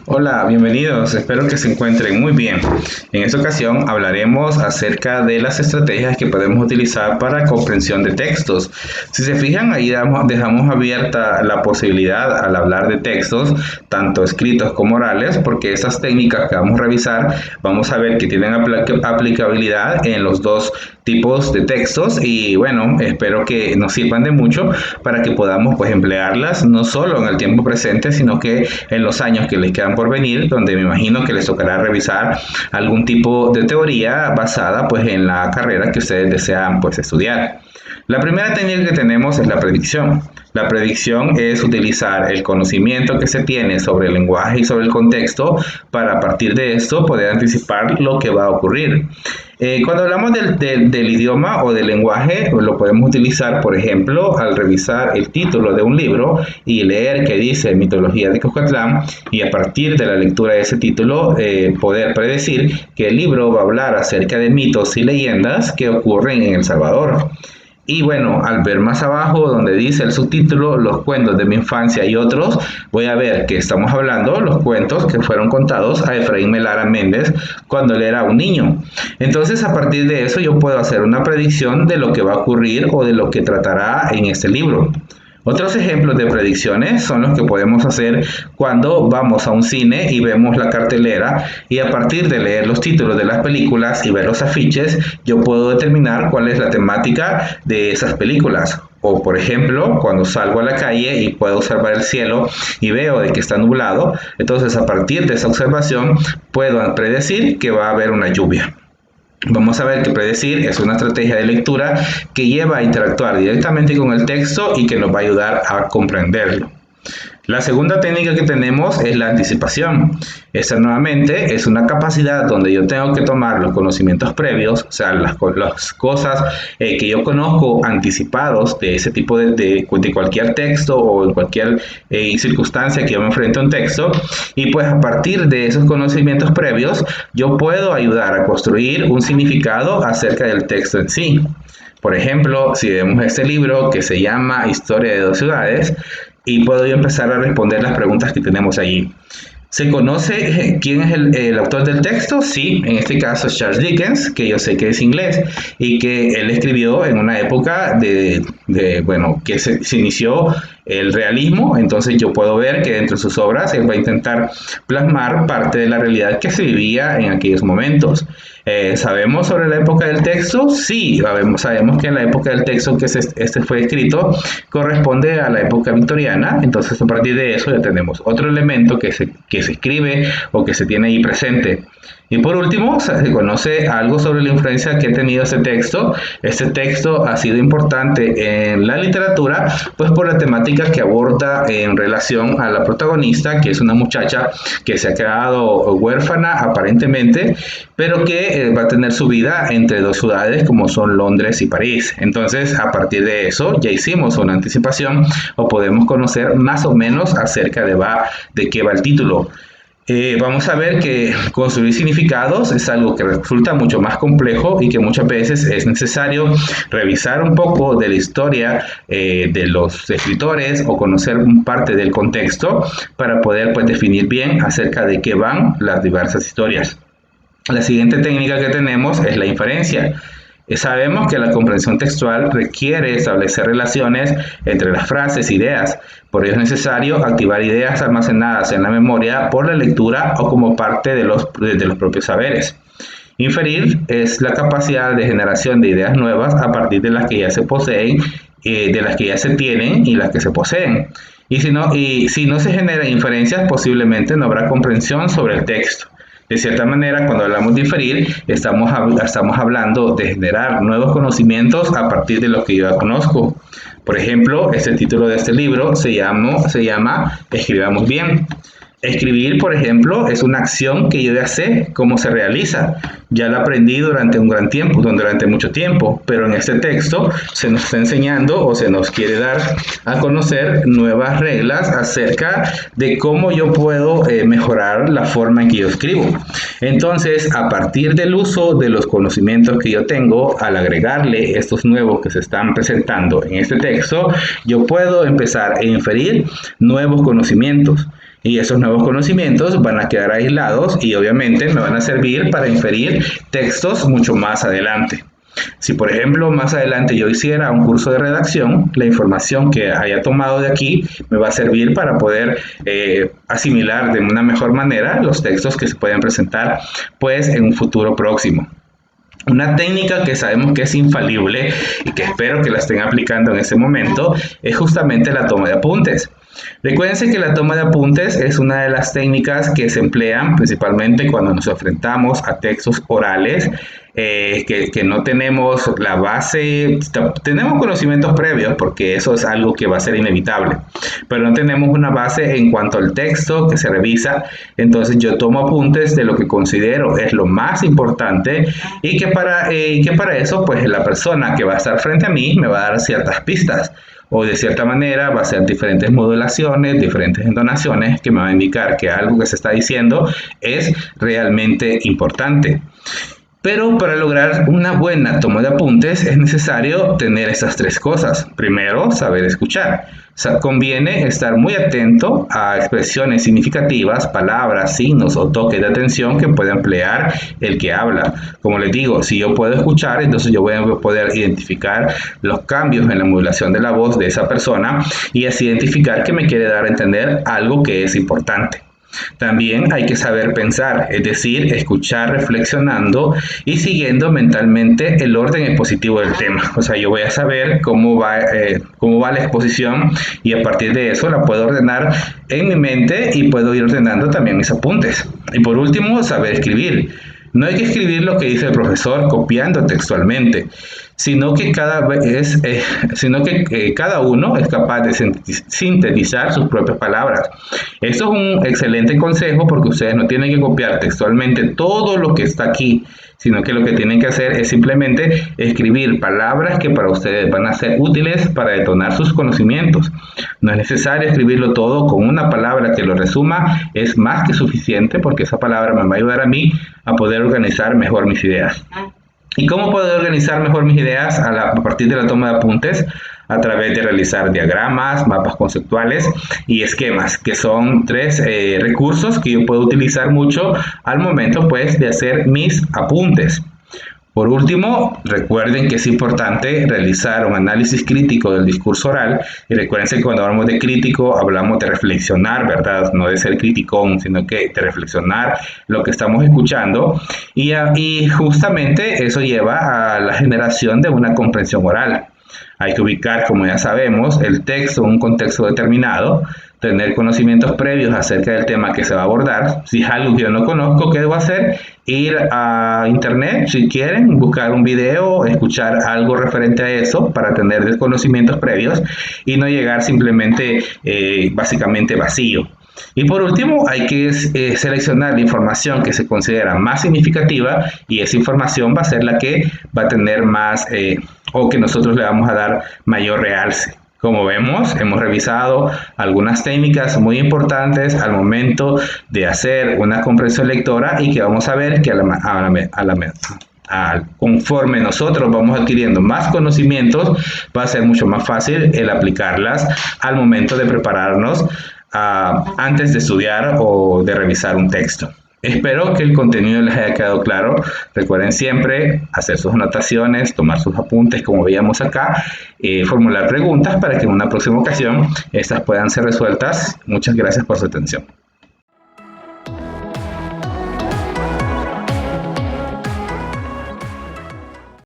Hola, bienvenidos. Espero que se encuentren muy bien. En esta ocasión hablaremos acerca de las estrategias que podemos utilizar para comprensión de textos. Si se fijan, ahí dejamos abierta la posibilidad al hablar de textos, tanto escritos como orales, porque esas técnicas que vamos a revisar, vamos a ver que tienen aplicabilidad en los dos tipos de textos y bueno, espero que nos sirvan de mucho para que podamos pues emplearlas no solo en el tiempo presente, sino que en los años que les quedan por venir, donde me imagino que les tocará revisar algún tipo de teoría basada pues en la carrera que ustedes desean pues estudiar. La primera técnica que tenemos es la predicción. La predicción es utilizar el conocimiento que se tiene sobre el lenguaje y sobre el contexto para a partir de esto poder anticipar lo que va a ocurrir. Cuando hablamos del idioma o del lenguaje, lo podemos utilizar, por ejemplo, al revisar el título de un libro y leer que dice Mitología de Cuscatlán y a partir de la lectura de ese título poder predecir que el libro va a hablar acerca de mitos y leyendas que ocurren en El Salvador. Y bueno, al ver más abajo donde dice el subtítulo, los cuentos de mi infancia y otros, voy a ver que estamos hablando los cuentos que fueron contados a Efraín Melara Méndez cuando él era un niño. Entonces, a partir de eso, yo puedo hacer una predicción de lo que va a ocurrir o de lo que tratará en este libro. Otros ejemplos de predicciones son los que podemos hacer cuando vamos a un cine y vemos la cartelera y a partir de leer los títulos de las películas y ver los afiches, yo puedo determinar cuál es la temática de esas películas. O por ejemplo, cuando salgo a la calle y puedo observar el cielo y veo de que está nublado, entonces a partir de esa observación puedo predecir que va a haber una lluvia. Vamos a ver que predecir es una estrategia de lectura que lleva a interactuar directamente con el texto y que nos va a ayudar a comprenderlo. La segunda técnica que tenemos es la anticipación. Esta nuevamente es una capacidad donde yo tengo que tomar los conocimientos previos, o sea, las cosas que yo conozco anticipados de ese tipo de cualquier texto o en cualquier circunstancia que yo me enfrente a un texto, y pues a partir de esos conocimientos previos yo puedo ayudar a construir un significado acerca del texto en sí. Por ejemplo, si vemos este libro que se llama Historia de dos ciudades, y puedo yo empezar a responder las preguntas que tenemos allí. ¿Se conoce quién es el autor del texto? Sí, en este caso es Charles Dickens, que yo sé que es inglés y que él escribió en una época bueno, que se inició el realismo, entonces yo puedo ver que dentro de sus obras él va a intentar plasmar parte de la realidad que se vivía en aquellos momentos. ¿Sabemos sobre la época del texto? Sí, sabemos que en la época del texto que este fue escrito corresponde a la época victoriana, entonces a partir de eso ya tenemos otro elemento que se escribe o que se tiene ahí presente. Y por último, se conoce algo sobre la influencia que ha tenido este texto. Este texto ha sido importante en la literatura, pues por la temática que aborda en relación a la protagonista, que es una muchacha que se ha quedado huérfana aparentemente, pero que va a tener su vida entre dos ciudades como son Londres y París. Entonces, a partir de eso, ya hicimos una anticipación o podemos conocer más o menos acerca de qué va el título. Vamos a ver que construir significados es algo que resulta mucho más complejo y que muchas veces es necesario revisar un poco de la historia de los escritores o conocer parte del contexto para poder pues, definir bien acerca de qué van las diversas historias. La siguiente técnica que tenemos es la inferencia. Sabemos que la comprensión textual requiere establecer relaciones entre las frases e ideas. Por ello es necesario activar ideas almacenadas en la memoria por la lectura o como parte de los propios saberes. Inferir es la capacidad de generación de ideas nuevas a partir de las que ya se poseen, de las que ya se tienen y las que se poseen. Y si no se generan inferencias, posiblemente no habrá comprensión sobre el texto. De cierta manera, cuando hablamos de inferir, estamos hablando de generar nuevos conocimientos a partir de los que yo ya conozco. Por ejemplo, este título de este libro se llama Escribamos bien. Escribir, por ejemplo, es una acción que yo ya sé cómo se realiza. Ya la aprendí durante mucho tiempo, pero en este texto se nos está enseñando o se nos quiere dar a conocer nuevas reglas acerca de cómo yo puedo mejorar la forma en que yo escribo. Entonces, a partir del uso de los conocimientos que yo tengo, al agregarle estos nuevos que se están presentando en este texto, yo puedo empezar a inferir nuevos conocimientos. Y esos nuevos conocimientos van a quedar aislados y obviamente me van a servir para inferir textos mucho más adelante. Si por ejemplo más adelante yo hiciera un curso de redacción, la información que haya tomado de aquí me va a servir para poder asimilar de una mejor manera los textos que se pueden presentar pues en un futuro próximo. Una técnica que sabemos que es infalible y que espero que la estén aplicando en este momento es justamente la toma de apuntes. Recuérdense que la toma de apuntes es una de las técnicas que se emplean principalmente cuando nos enfrentamos a textos orales que no tenemos la base, tenemos conocimientos previos porque eso es algo que va a ser inevitable, pero no tenemos una base en cuanto al texto que se revisa. Entonces yo tomo apuntes de lo que considero es lo más importante y que para eso pues la persona que va a estar frente a mí me va a dar ciertas pistas, o de cierta manera va a ser diferentes modulaciones, diferentes entonaciones que me van a indicar que algo que se está diciendo es realmente importante. Pero para lograr una buena toma de apuntes es necesario tener esas tres cosas. Primero, saber escuchar. Conviene estar muy atento a expresiones significativas, palabras, signos o toques de atención que pueda emplear el que habla. Como les digo, si yo puedo escuchar, entonces yo voy a poder identificar los cambios en la modulación de la voz de esa persona y así identificar que me quiere dar a entender algo que es importante. También hay que saber pensar, es decir, escuchar reflexionando y siguiendo mentalmente el orden expositivo del tema. O sea, yo voy a saber cómo va la exposición y a partir de eso la puedo ordenar en mi mente y puedo ir ordenando también mis apuntes. Y por último, saber escribir. No hay que escribir lo que dice el profesor copiando textualmente, sino que cada uno es capaz de sintetizar sus propias palabras. Esto es un excelente consejo porque ustedes no tienen que copiar textualmente todo lo que está aquí, sino que lo que tienen que hacer es simplemente escribir palabras que para ustedes van a ser útiles para detonar sus conocimientos. No es necesario escribirlo todo con una palabra que lo resuma, es más que suficiente porque esa palabra me va a ayudar a mí a poder organizar mejor mis ideas. ¿Y cómo puedo organizar mejor mis ideas a partir de la toma de apuntes? A través de realizar diagramas, mapas conceptuales y esquemas, que son tres recursos que yo puedo utilizar mucho al momento pues de hacer mis apuntes. Por último, recuerden que es importante realizar un análisis crítico del discurso oral y recuerden que cuando hablamos de crítico hablamos de reflexionar, ¿verdad? No de ser criticón, sino que de reflexionar lo que estamos escuchando y justamente eso lleva a la generación de una comprensión oral. Hay que ubicar, como ya sabemos, el texto en un contexto determinado, tener conocimientos previos acerca del tema que se va a abordar. Si es algo que yo no conozco, ¿qué debo hacer? Ir a internet, si quieren, buscar un video, escuchar algo referente a eso para tener conocimientos previos y no llegar simplemente básicamente vacío. Y por último, hay que seleccionar la información que se considera más significativa y esa información va a ser la que va a tener más o que nosotros le vamos a dar mayor realce. Como vemos, hemos revisado algunas técnicas muy importantes al momento de hacer una comprensión lectora y que vamos a ver que conforme nosotros vamos adquiriendo más conocimientos, va a ser mucho más fácil el aplicarlas al momento de prepararnos antes de estudiar o de revisar un texto. Espero que el contenido les haya quedado claro. Recuerden siempre hacer sus anotaciones, tomar sus apuntes como veíamos acá, formular preguntas para que en una próxima ocasión estas puedan ser resueltas. Muchas gracias por su atención.